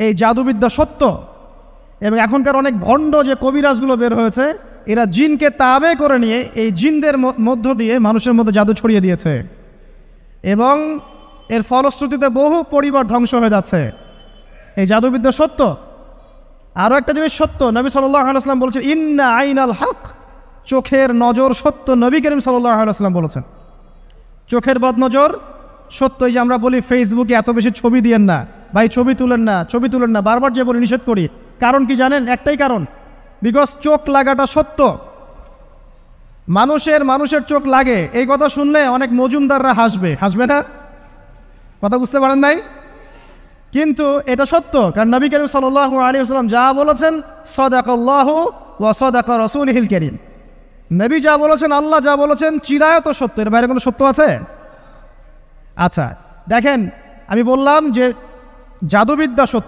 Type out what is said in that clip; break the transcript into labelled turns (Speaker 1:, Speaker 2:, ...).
Speaker 1: এই জাদুবিদ্যা সত্য। এবং এখনকার অনেক ভণ্ড যে কবিরাজগুলো বের হয়েছে, এরা জিনকে তাবে করে নিয়ে এই জিনদের মধ্য দিয়ে মানুষের মধ্যে জাদু ছড়িয়ে দিয়েছে, এবং এর ফলশ্রুতিতে বহু পরিবার ধ্বংস হয়ে যাচ্ছে। এই জাদুবিদ্যা সত্য। আরও একটা জিনিস সত্য, নবী সাল্লাল্লাহু আলাইহি ওয়াসাল্লাম বলেছেন, ইন্না আইনাল হক, চোখের নজর সত্য। নবী করিম সাল্লাল্লাহু আলাইহি ওয়াসাল্লাম বলেছেন চোখের বদনজর সত্য। এই যে আমরা বলি ফেসবুকে এত বেশি ছবি দিয়েন না ভাই, ছবি তুলেন না, বারবার যে বলি নিষেধ করি, কারণ কি জানেন? একটাই কারণ, বিকজ চোখ লাগাটা সত্য। মানুষের চোখ লাগে, এই কথা শুনলে অনেক মজুমদাররা হাসবে না? কথা বুঝতে পারেন নাই? কিন্তু এটা সত্য, কারণ নবী করিম সাল্লাল্লাহু আলাইহি ওয়াসাল্লাম যা বলেছেন, সাদাকাল্লাহু ওয়া সাদাকা রাসূলুহুল কারীম, নবী যা বলেছেন, আল্লাহ যা বলেছেন, চিরায়ত সত্য। এর বাইরে কোনো সত্য আছে? আচ্ছা দেখেন, আমি বললাম যে জাদুবিদ্যা সত্য।